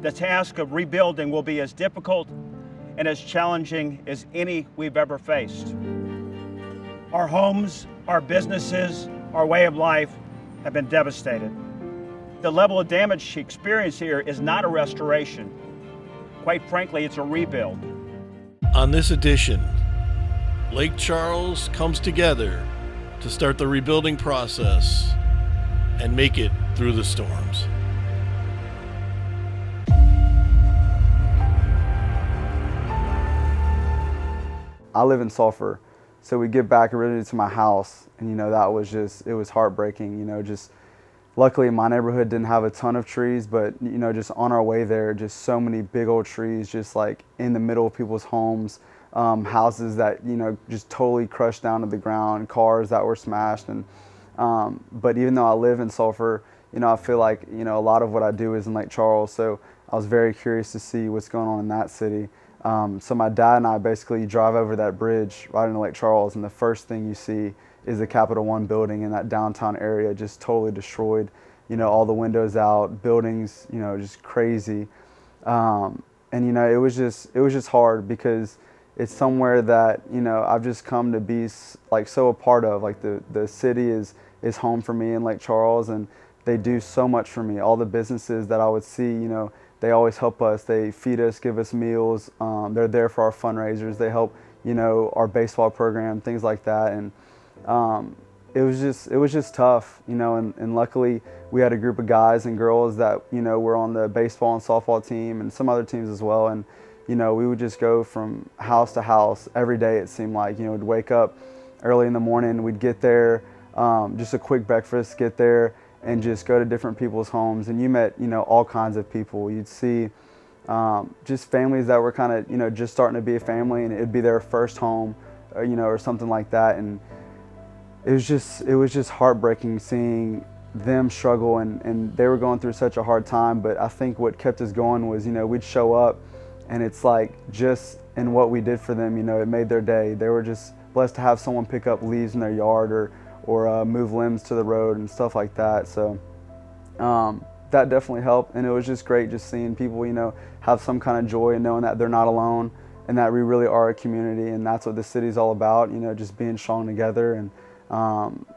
The task of rebuilding will be as difficult and as challenging as any we've ever faced. Our homes, our businesses, our way of life have been devastated. The level of damage she experienced here is not a restoration. Quite frankly, it's a rebuild. On this edition, Lake Charles comes together to start the rebuilding process and make it through the storms. I live in Sulphur, so we get back originally to my house, and that was it was heartbreaking. Luckily my neighborhood didn't have a ton of trees, but just on our way there, just so many big old trees, just like in the middle of people's homes, houses that just totally crushed down to the ground, cars that were smashed, and but even though I live in Sulphur, I feel like a lot of what I do is in Lake Charles, so I was very curious to see what's going on in that city. So my dad and I basically drive over that bridge right into Lake Charles, and the first thing you see is the Capital One building in that downtown area, just totally destroyed. All the windows out, buildings, just crazy. And it was just hard because it's somewhere that I've just come to be like so a part of. Like the city is home for me in Lake Charles, and they do so much for me. All the businesses that I would see, they always help us. They feed us, give us meals. They're there for our fundraisers. They help, our baseball program, things like that. And it was just tough, and luckily we had a group of guys and girls that, were on the baseball and softball team and some other teams as well. And, we would just go from house to house every day, it seemed like. We'd wake up early in the morning, we'd get there, just a quick breakfast, get there, and just go to different people's homes. And you met, all kinds of people. You'd see just families that were kind of, just starting to be a family, and it'd be their first home, or something like that. And it was just heartbreaking seeing them struggle, and they were going through such a hard time. But I think what kept us going was, we'd show up, and it's like just in what we did for them, it made their day. They were just blessed to have someone pick up leaves in their yard or move limbs to the road and stuff like that. So that definitely helped, and it was just great just seeing people, have some kind of joy and knowing that they're not alone and that we really are a community, and that's what the city's all about, just being strong together. And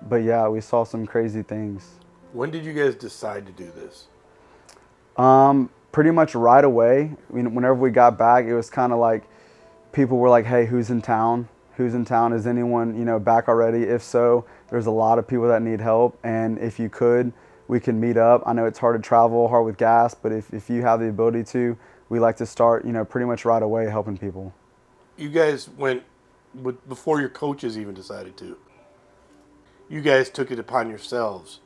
but yeah, we saw some crazy things. When did you guys decide to do this? Pretty much right away. Whenever we got back, it was kind of like people were like, "Hey, who's in town? Who's in town? Is anyone back already? If so, there's a lot of people that need help, and if you could, we can meet up. I know it's hard to travel, hard with gas, but if you have the ability to, we like to start, pretty much right away helping people." You guys went before your coaches even decided to. You guys took it upon yourselves.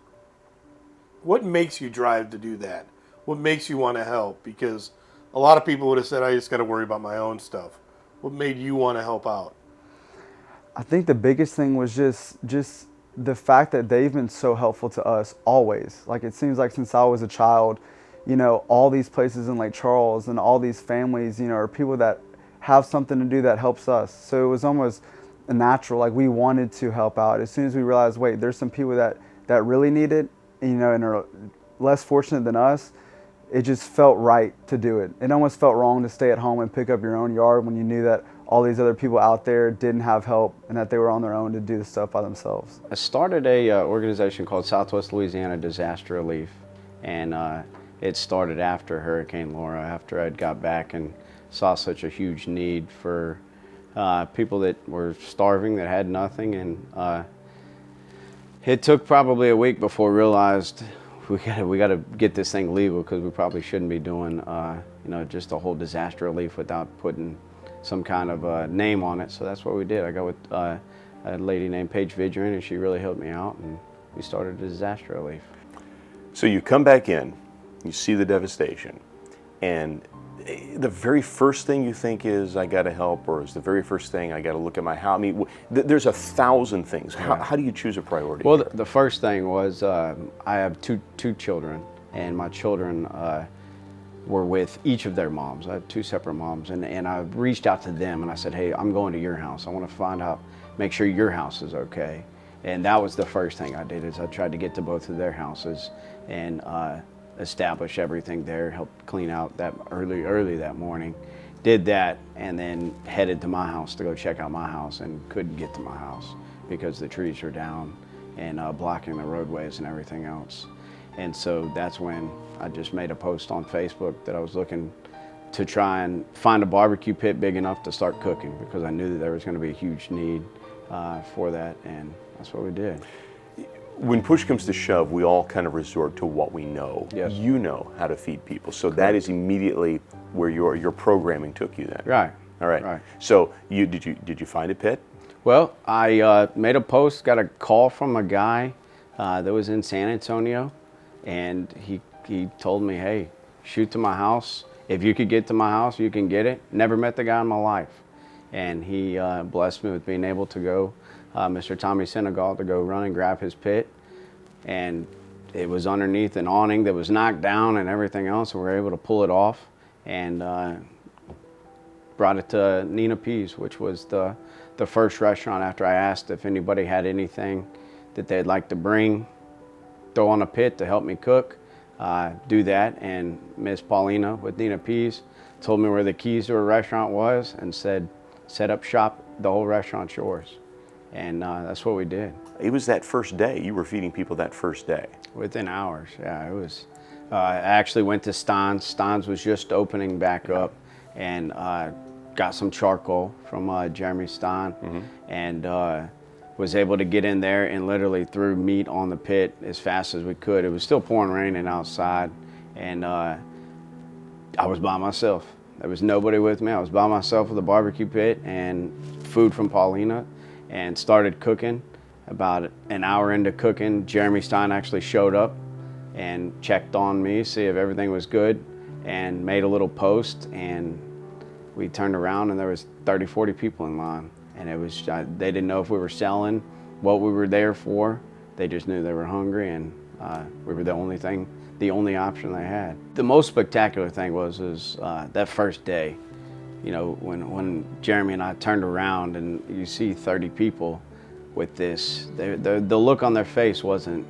What makes you drive to do that? What makes you want to help? Because a lot of people would have said, I just got to worry about my own stuff. What made you want to help out? I think the biggest thing was just the fact that they've been so helpful to us always. Like, it seems like since I was a child, all these places in Lake Charles and all these families, are people that have something to do that helps us. So it was almost natural, like we wanted to help out. As soon as we realized, wait, there's some people that really need it, and are less fortunate than us, it just felt right to do it. It almost felt wrong to stay at home and pick up your own yard when you knew that all these other people out there didn't have help and that they were on their own to do the stuff by themselves. I started a organization called Southwest Louisiana Disaster Relief, and it started after Hurricane Laura, after I'd got back and saw such a huge need for people that were starving, that had nothing. And it took probably a week before we realized we got to get this thing legal, because we probably shouldn't be doing just a whole disaster relief without putting some kind of name on it. So that's what we did. I got with a lady named Paige Vidgerin, and she really helped me out, and we started disaster relief. So you come back in, you see the devastation, and the very first thing you think is, I got to help, or is the very first thing, I got to look at my house? I mean, there's 1,000 things. How do you choose a priority? Well, the first thing was I have two children, and my children were with each of their moms. I have two separate moms, and I reached out to them and I said, hey, I'm going to your house. I want to find out, make sure your house is okay. And that was the first thing I did, is I tried to get to both of their houses. And establish everything there, helped clean out that early that morning. Did that, and then headed to my house to go check out my house, and couldn't get to my house because the trees were down and blocking the roadways and everything else. And so that's when I just made a post on Facebook that I was looking to try and find a barbecue pit big enough to start cooking, because I knew that there was going to be a huge need for that, and that's what we did. When push comes to shove, we all kind of resort to what we know. Yes. You know how to feed people, so Correct. that is immediately where your programming took you then. Right. All right. Right. So did you find a pit? Well, I made a post, got a call from a guy that was in San Antonio, and he told me, hey, shoot to my house. If you could get to my house, you can get it. Never met the guy in my life. And he blessed me with being able to go, Mr. Tommy Senegal, to go run and grab his pit. And it was underneath an awning that was knocked down and everything else, and we were able to pull it off and brought it to Nina P's, which was the first restaurant after I asked if anybody had anything that they'd like to bring, throw on a pit to help me cook, do that. And Miss Paulina with Nina P's told me where the keys to her restaurant was and said, set up shop, the whole restaurant's yours. And that's what we did. It was that first day. You were feeding people that first day. Within hours, yeah. It was. I actually went to Stein's. Stein's was just opening back up, and got some charcoal from Jeremy Stein, and was able to get in there and literally threw meat on the pit as fast as we could. It was still pouring raining outside, and I was by myself. There was nobody with me. I was by myself with a barbecue pit and food from Paulina, and started cooking. About an hour into cooking, Jeremy Stein actually showed up and checked on me, see if everything was good, and made a little post. And we turned around and there was 30, 40 people in line. And it was, they didn't know if we were selling, what we were there for. They just knew they were hungry, and we were the only option they had. The most spectacular thing was that first day, you know, when Jeremy and I turned around and you see 30 people with this, the look on their face wasn't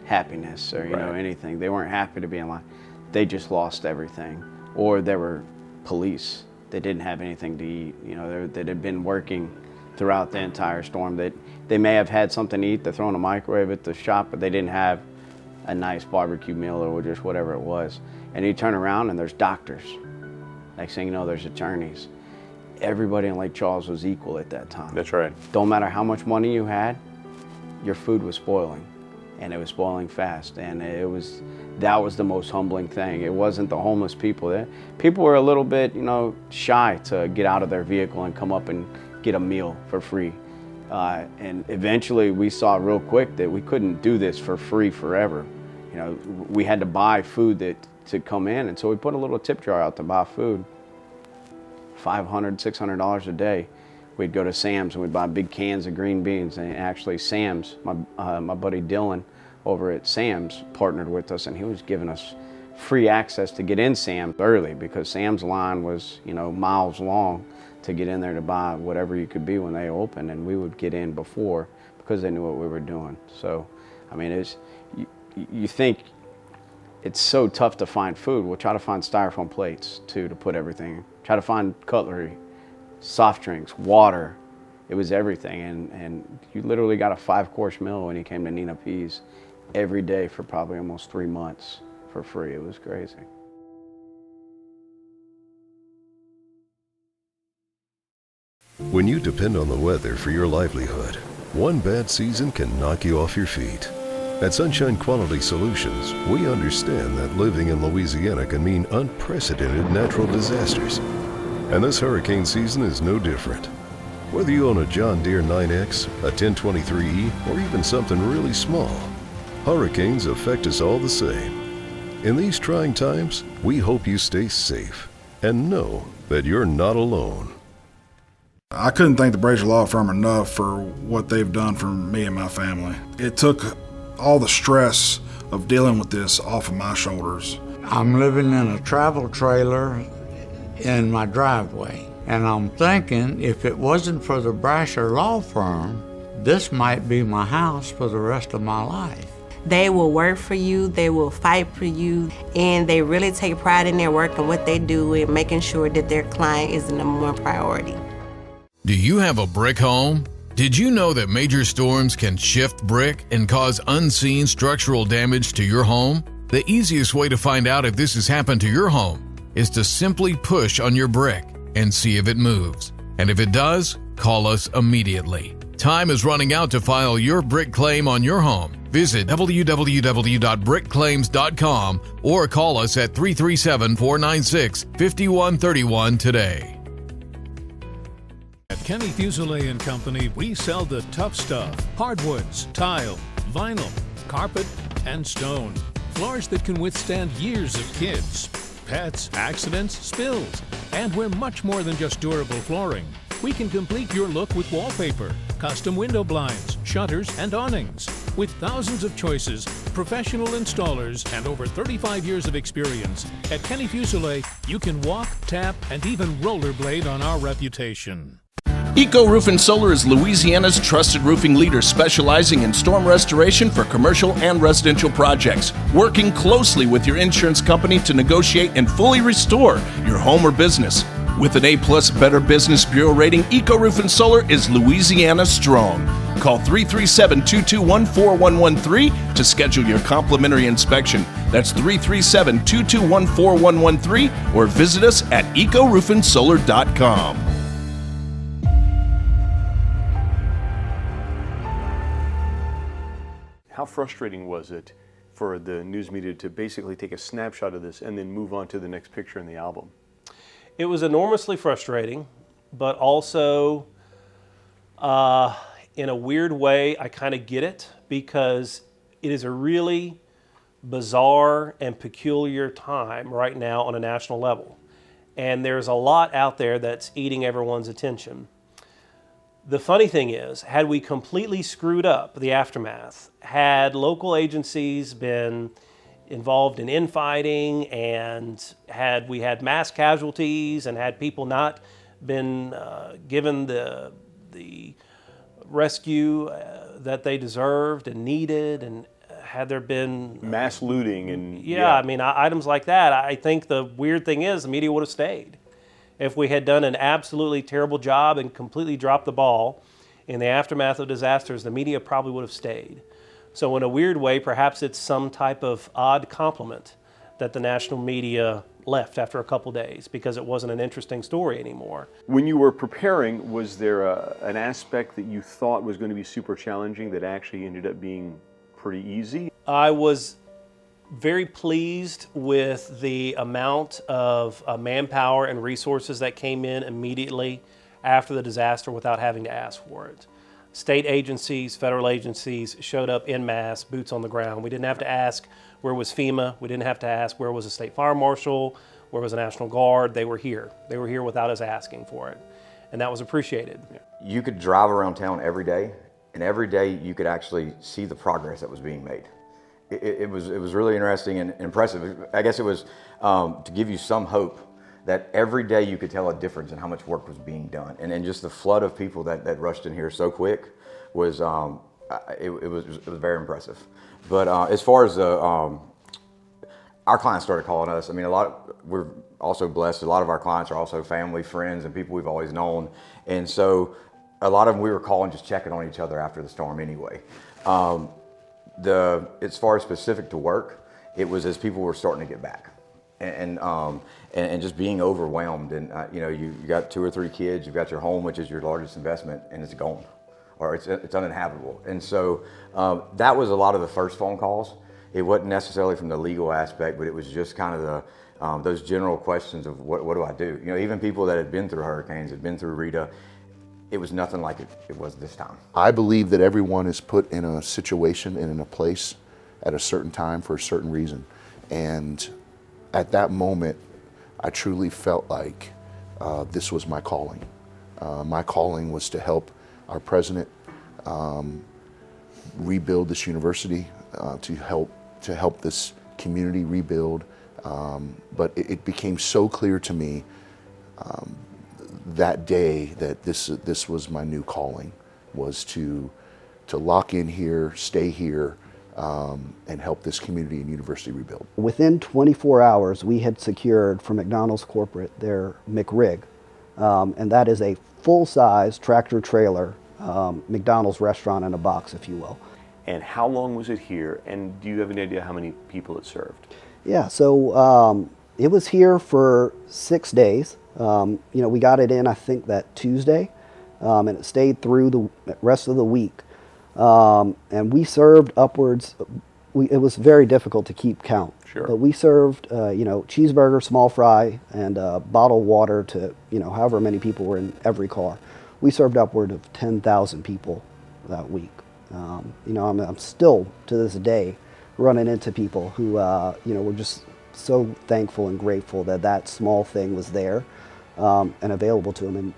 happiness or, you know, anything. They weren't happy to be in line. They just lost everything. Or they were police. They didn't have anything to eat. You know, they had been working throughout the entire storm. They may have had something to eat, they throw in a microwave at the shop, but they didn't have a nice barbecue meal or just whatever it was. And you turn around and there's doctors. Next thing you know, there's attorneys. Everybody in Lake Charles was equal at that time. That's right. Don't matter how much money you had, your food was spoiling, and it was spoiling fast. And that was the most humbling thing. It wasn't the homeless people. People were a little bit, you know, shy to get out of their vehicle and come up and get a meal for free. And eventually we saw real quick that we couldn't do this for free forever. You know, we had to buy food to come in, and so we put a little tip jar out to buy food. $500, $600 a day. We'd go to Sam's and we'd buy big cans of green beans. And actually Sam's, my buddy Dylan over at Sam's partnered with us, and he was giving us free access to get in Sam's early, because Sam's line was, you know, miles long to get in there to buy whatever you could be when they opened, and we would get in before because they knew what we were doing. So, I mean, you think it's so tough to find food. We'll try to find styrofoam plates too to put everything in. Try to find cutlery, soft drinks, water. It was everything. And you literally got a 5-course meal when you came to Nina P's every day for probably almost 3 months for free. It was crazy. When you depend on the weather for your livelihood, one bad season can knock you off your feet. At Sunshine Quality Solutions, we understand that living in Louisiana can mean unprecedented natural disasters. And this hurricane season is no different. Whether you own a John Deere 9X, a 1023E, or even something really small, hurricanes affect us all the same. In these trying times, we hope you stay safe and know that you're not alone. I couldn't thank the Brazier Law Firm enough for what they've done for me and my family. It took all the stress of dealing with this off of my shoulders. I'm living in a travel trailer in my driveway, and I'm thinking if it wasn't for the Brazier Law Firm, this might be my house for the rest of my life. They will work for you, they will fight for you, and they really take pride in their work and what they do and making sure that their client is the number one priority. Do you have a brick home? Did you know that major storms can shift brick and cause unseen structural damage to your home? The easiest way to find out if this has happened to your home is to simply push on your brick and see if it moves. And if it does, call us immediately. Time is running out to file your brick claim on your home. Visit www.brickclaims.com or call us at 337-496-5131 today. At Kenny Fuselier and Company, we sell the tough stuff: hardwoods, tile, vinyl, carpet, and stone. Floors that can withstand years of kids, pets, accidents, spills. And we're much more than just durable flooring. We can complete your look with wallpaper, custom window blinds, shutters, and awnings. With thousands of choices, professional installers, and over 35 years of experience, at Kenny Fuselier, you can walk, tap, and even rollerblade on our reputation. Eco Roof and Solar is Louisiana's trusted roofing leader, specializing in storm restoration for commercial and residential projects, working closely with your insurance company to negotiate and fully restore your home or business. With an A+ Better Business Bureau rating, Eco Roof and Solar is Louisiana strong. Call 337-221-4113 to schedule your complimentary inspection. That's 337-221-4113, or visit us at ecoroofinsolar.com. How frustrating was it for the news media to basically take a snapshot of this and then move on to the next picture in the album? It was enormously frustrating, but also in a weird way, I kind of get it, because it is a really bizarre and peculiar time right now on a national level. And there's a lot out there that's eating everyone's attention. The funny thing is, had we completely screwed up the aftermath, had local agencies been involved in infighting, and had we had mass casualties, and had people not been given the rescue that they deserved and needed, and had there been mass looting and I mean, items like that, I think the weird thing is the media would have stayed. If we had done an absolutely terrible job and completely dropped the ball in the aftermath of disasters, the media probably would have stayed. So in a weird way, perhaps it's some type of odd compliment that the national media left after a couple days, because it wasn't an interesting story anymore. When you were preparing, was there an aspect that you thought was going to be super challenging that actually ended up being pretty easy? I was very pleased with the amount of manpower and resources that came in immediately after the disaster without having to ask for it. State agencies, federal agencies showed up en masse, boots on the ground. We didn't have to ask where was FEMA. We didn't have to ask where was the State Fire Marshal, where was the National Guard. They were here. They were here without us asking for it. And that was appreciated. You could drive around town every day, and every day you could actually see the progress that was being made. It was really interesting and impressive. I guess it was to give you some hope that every day you could tell a difference in how much work was being done. And just the flood of people that rushed in here so quick was, it was very impressive. But as far as our clients started calling us, I mean, we're also blessed. A lot of our clients are also family, friends, and people we've always known. And so a lot of them we were calling, just checking on each other after the storm anyway. As far as specific to work, it was as people were starting to get back, and just being overwhelmed. And you got 2 or 3 kids, you've got your home, which is your largest investment, and it's gone, or it's uninhabitable. And so that was a lot of the first phone calls. It wasn't necessarily from the legal aspect, but it was just kind of those general questions of what do I do? Even people that had been through hurricanes, had been through Rita. It was nothing like it was this time. I believe that everyone is put in a situation and in a place at a certain time for a certain reason. And at that moment, I truly felt like this was my calling. My calling was to help our president rebuild this university, to help this community rebuild. But it became so clear to me that day that this was my new calling, was to lock in here, stay here, and help this community and university rebuild. Within 24 hours, we had secured from McDonald's corporate their McRig, and that is a full-size tractor trailer McDonald's restaurant in a box, if you will. And how long was it here? And do you have any idea how many people it served? Yeah, so it was here for 6 days. We got it in, I think, that Tuesday, and it stayed through the rest of the week. And we served upwards, it was very difficult to keep count. Sure. But we served, cheeseburger, small fry, and bottled water to, however many people were in every car. We served upward of 10,000 people that week. I'm still, to this day, running into people who, were just so thankful and grateful that that small thing was there and available to them. And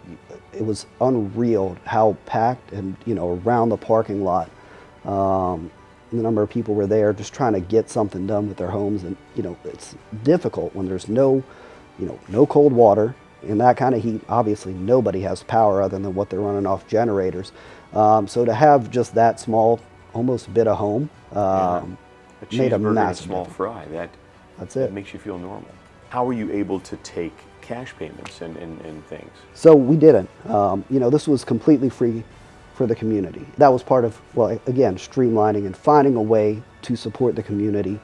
it was unreal how packed and, around the parking lot, the number of people were there just trying to get something done with their homes. And, it's difficult when there's no cold water. In that kind of heat, obviously nobody has power other than what they're running off generators. So to have just that small, almost bit of home, made a massive small difference. fry. That's it. That makes you feel normal. How were you able to take cash payments and things? So we didn't. This was completely free for the community. That was part of, again, streamlining and finding a way to support the community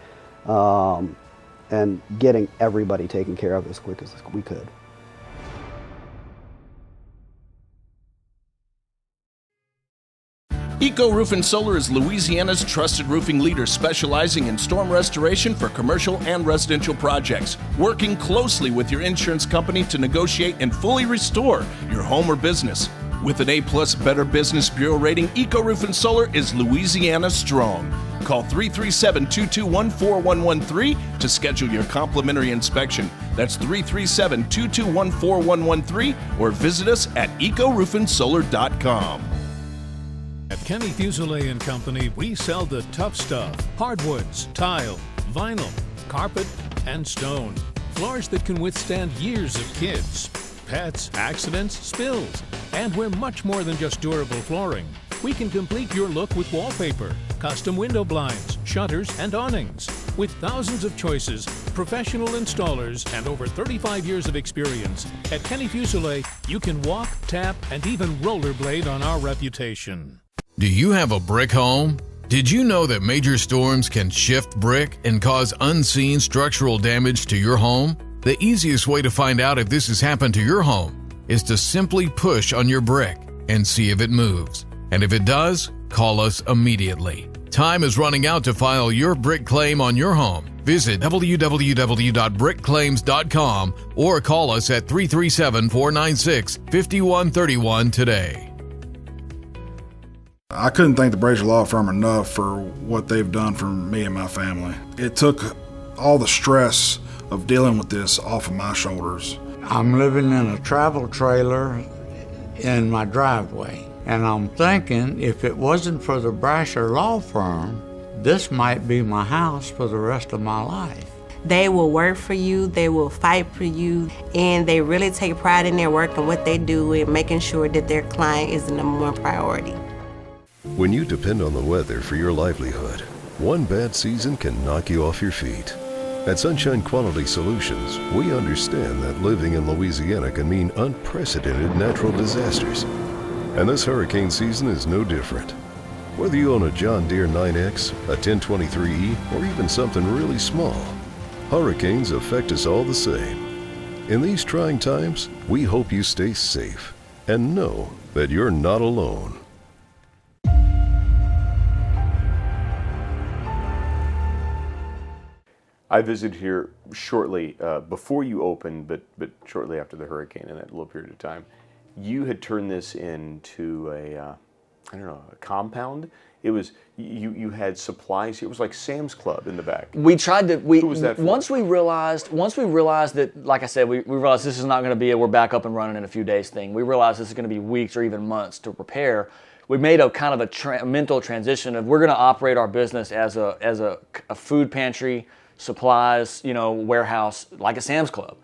and getting everybody taken care of as quick as we could. Eco Roof and Solar is Louisiana's trusted roofing leader specializing in storm restoration for commercial and residential projects, working closely with your insurance company to negotiate and fully restore your home or business. With an A+ Better Business Bureau rating, Eco Roof and Solar is Louisiana strong. Call 337-221-4113 to schedule your complimentary inspection. That's 337-221-4113 or visit us at ecoroofandsolar.com. At Kenny Fuselier and Company, we sell the tough stuff: hardwoods, tile, vinyl, carpet, and stone. Floors that can withstand years of kids, pets, accidents, spills. And we're much more than just durable flooring. We can complete your look with wallpaper, custom window blinds, shutters, and awnings. With thousands of choices, professional installers, and over 35 years of experience, at Kenny Fuselier, you can walk, tap, and even rollerblade on our reputation. Do you have a brick home? Did you know that major storms can shift brick and cause unseen structural damage to your home? The easiest way to find out if this has happened to your home is to simply push on your brick and see if it moves. And if it does, call us immediately. Time is running out to file your brick claim on your home. Visit www.brickclaims.com or call us at 337-496-5131 today. I couldn't thank the Brazier Law Firm enough for what they've done for me and my family. It took all the stress of dealing with this off of my shoulders. I'm living in a travel trailer in my driveway, and I'm thinking if it wasn't for the Brazier Law Firm, this might be my house for the rest of my life. They will work for you, they will fight for you, and they really take pride in their work and what they do and making sure that their client is the number one priority. When you depend on the weather for your livelihood, one bad season can knock you off your feet. At Sunshine Quality Solutions, we understand that living in Louisiana can mean unprecedented natural disasters. And this hurricane season is no different. Whether you own a John Deere 9X, a 1023E, or even something really small, hurricanes affect us all the same. In these trying times, we hope you stay safe and know that you're not alone. I visited here shortly before you opened, but shortly after the hurricane in that little period of time. You had turned this into a compound. It was you had supplies. It was like Sam's Club in the back. We tried to. Who was that for? Once we realized that, like I said, we realized this is not going to be a we're back up and running in a few days thing. We realized this is going to be weeks or even months to repair. We made a kind of a mental transition of we're going to operate our business as a food pantry, supplies, warehouse, like a Sam's Club.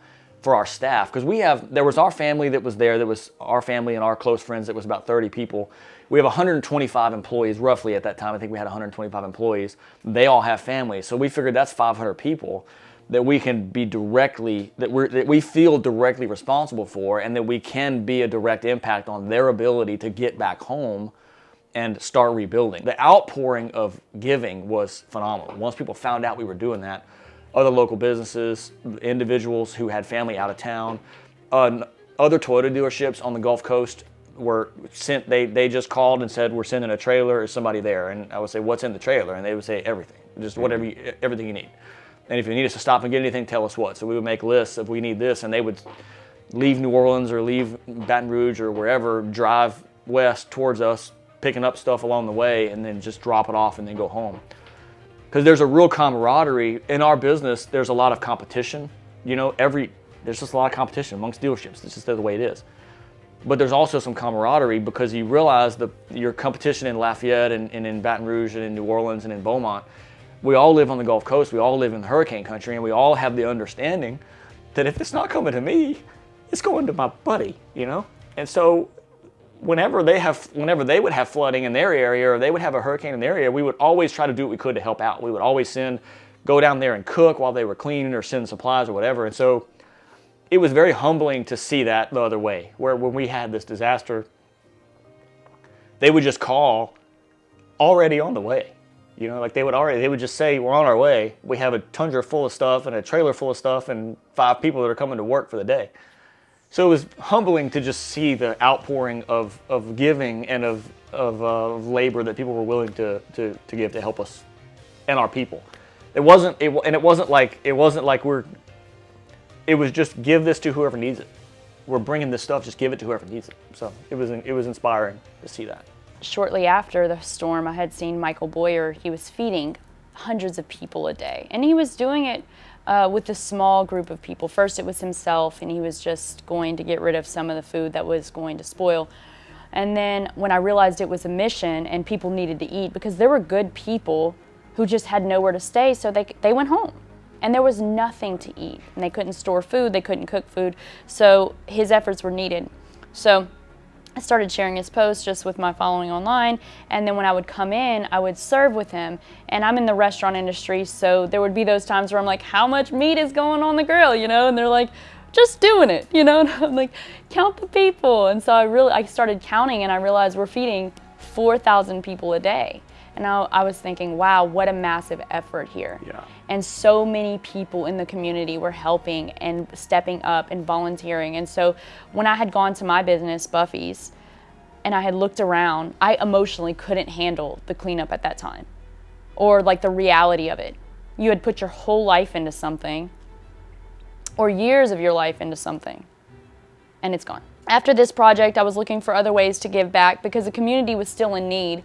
for our staff, because there was our family that was there, that was our family and our close friends, that was about 30 people. We have 125 employees roughly at that time. I think we had 125 employees. They all have families, so we figured that's 500 people that we can be that we feel directly responsible for, and that we can be a direct impact on their ability to get back home and start rebuilding. The outpouring of giving was phenomenal. Once people found out we were doing that, other local businesses, individuals who had family out of town, other Toyota dealerships on the Gulf Coast were sent, they just called and said, we're sending a trailer, is somebody there? And I would say, what's in the trailer? And they would say, everything, just whatever, everything you need. And if you need us to stop and get anything, tell us what. So we would make lists if we need this, and they would leave New Orleans or leave Baton Rouge or wherever, drive west towards us, picking up stuff along the way, and then just drop it off and then go home. Because there's a real camaraderie. In our business, there's a lot of competition. You know, there's just a lot of competition amongst dealerships. It's just the way it is. But there's also some camaraderie, because you realize your competition in Lafayette and in Baton Rouge and in New Orleans and in Beaumont, we all live on the Gulf Coast, we all live in the hurricane country, and we all have the understanding that if it's not coming to me, it's going to my buddy, you know? And so whenever they would have flooding in their area, or they would have a hurricane in their area, we would always try to do what we could to help out. We would always go down there and cook while they were cleaning, or send supplies or whatever. And so it was very humbling to see that the other way, where when we had this disaster, they would just call already on the way. You know, like they would just say, we're on our way. We have a Tundra full of stuff and a trailer full of stuff and 5 people that are coming to work for the day. So it was humbling to just see the outpouring of giving and of labor that people were willing to give to help us and our people. It was just give this to whoever needs it. We're bringing this stuff, just give it to whoever needs it. So it was inspiring to see that. Shortly after the storm, I had seen Michael Boyer. He was feeding hundreds of people a day, and he was doing it with a small group of people. First it was himself, and he was just going to get rid of some of the food that was going to spoil. And then when I realized it was a mission and people needed to eat, because there were good people who just had nowhere to stay, so they went home. And there was nothing to eat, and they couldn't store food, they couldn't cook food, so his efforts were needed. So I started sharing his posts just with my following online, and then when I would come in, I would serve with him. And I'm in the restaurant industry, so there would be those times where I'm like, how much meat is going on the grill, you know? And they're like, just doing it, you know? And I'm like, count the people. And so I started counting, and I realized we're feeding 4,000 people a day. And I was thinking, wow, what a massive effort here. Yeah. And so many people in the community were helping and stepping up and volunteering. And so when I had gone to my business, Buffy's, and I had looked around, I emotionally couldn't handle the cleanup at that time, or like the reality of it. You had put your whole life into something, or years of your life into something, and it's gone. After this project, I was looking for other ways to give back, because the community was still in need.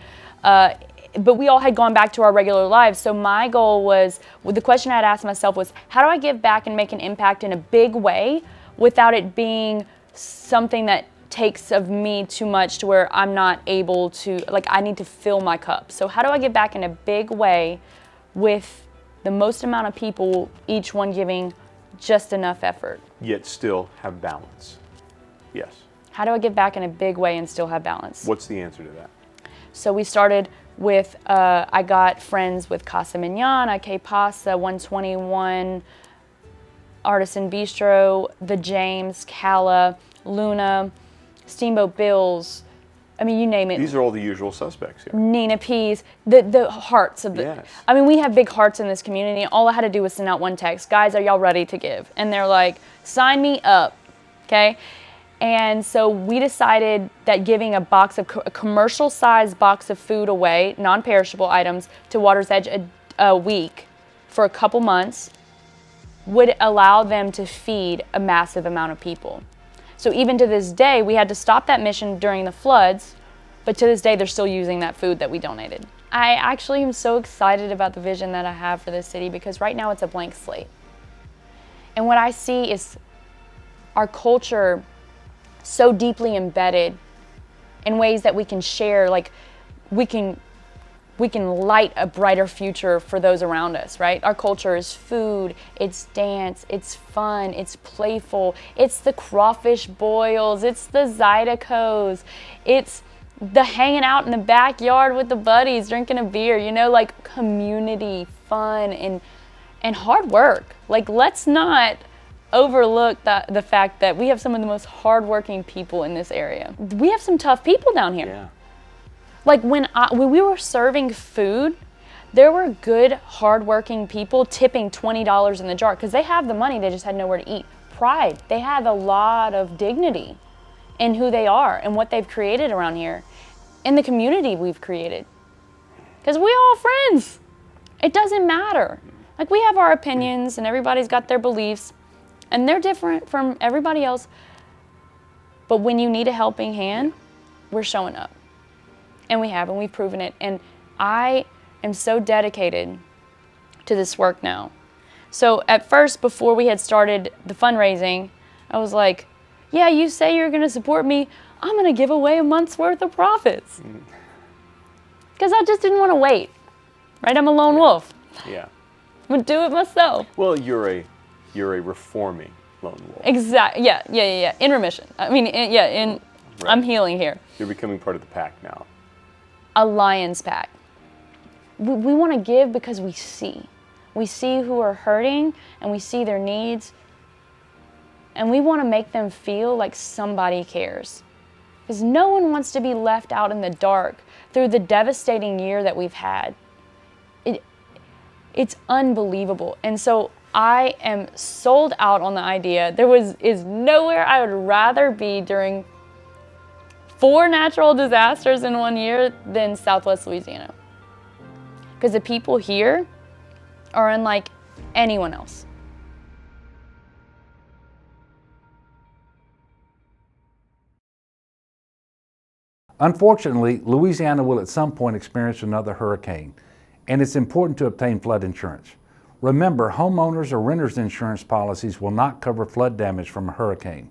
But we all had gone back to our regular lives. So my goal was, the question I had asked myself was, how do I give back and make an impact in a big way without it being something that takes of me too much to where I'm not able to, like, I need to fill my cup. So how do I give back in a big way with the most amount of people, each one giving just enough effort? Yet still have balance. Yes. How do I give back in a big way and still have balance? What's the answer to that? So we started with, I got friends with Casa Mignana, Que Pasa, 121, Artisan Bistro, The James, Cala, Luna, Steamboat Bills, I mean, you name it. These are all the usual suspects here. Nina P's, the hearts of the, yes. I mean, we have big hearts in this community. All I had to do was send out one text, guys, are y'all ready to give? And they're like, sign me up, okay? And so we decided that giving a commercial-sized box of food away, non-perishable items, to Water's Edge a week for a couple months would allow them to feed a massive amount of people. So even to this day, we had to stop that mission during the floods, but to this day, they're still using that food that we donated. I actually am so excited about the vision that I have for this city, because right now it's a blank slate. And what I see is our culture so deeply embedded in ways that we can share, like we can we can light a brighter future for those around us, right? Our culture is food, it's dance, it's fun, it's playful, it's the crawfish boils, it's the Zydeco's, it's the hanging out in the backyard with the buddies, drinking a beer, you know, like community, fun, and hard work. Like, let's not overlook the fact that we have some of the most hardworking people in this area. We have some tough people down here. Yeah. Like when we were serving food, there were good, hardworking people tipping $20 in the jar because they have the money, they just had nowhere to eat. Pride, they have a lot of dignity in who they are and what they've created around here, in the community we've created. Because we all friends. It doesn't matter. Like, we have our opinions and everybody's got their beliefs and they're different from everybody else. But when you need a helping hand, we're showing up. And we have, and we've proven it. And I am so dedicated to this work now. So at first, before we had started the fundraising, I was like, yeah, you say you're gonna support me, I'm gonna give away a month's worth of profits. Because I just didn't wanna wait, right? I'm a lone wolf. Yeah. I'm gonna do it myself. Well, you're a reforming lone wolf. Exactly, yeah. In remission. I mean, right. I'm healing here. You're becoming part of the pack now. A lion's pack. We want to give because we see. We see who are hurting and we see their needs. And we want to make them feel like somebody cares. Because no one wants to be left out in the dark through the devastating year that we've had. It's unbelievable. And so I am sold out on the idea. There is nowhere I would rather be during 4 natural disasters in 1 year than Southwest Louisiana. Because the people here are unlike anyone else. Unfortunately, Louisiana will at some point experience another hurricane, and it's important to obtain flood insurance. Remember, homeowners or renters insurance policies will not cover flood damage from a hurricane.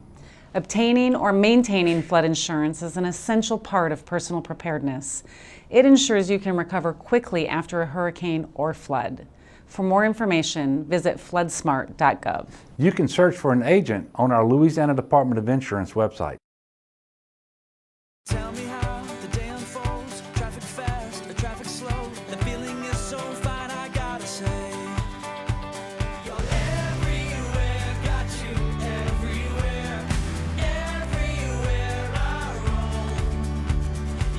Obtaining or maintaining flood insurance is an essential part of personal preparedness. It ensures you can recover quickly after a hurricane or flood. For more information, visit floodsmart.gov. You can search for an agent on our Louisiana Department of Insurance website. Tell me how the day unfolds, traffic fast or traffic slow, the feeling is so fine, I gotta say. You're everywhere, got you everywhere, everywhere I roam.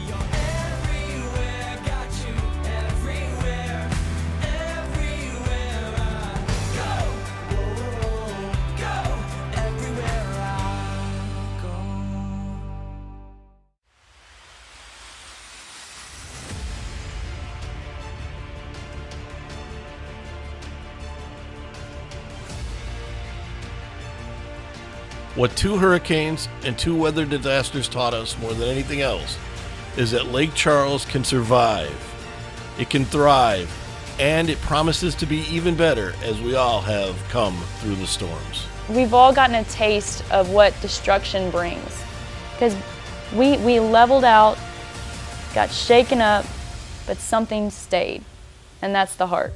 You're everywhere, got you everywhere, everywhere I go, everywhere I go. What 2 hurricanes and 2 weather disasters taught us more than anything else is that Lake Charles can survive, it can thrive, and it promises to be even better as we all have come through the storms. We've all gotten a taste of what destruction brings. Because we leveled out, got shaken up, but something stayed, and that's the heart.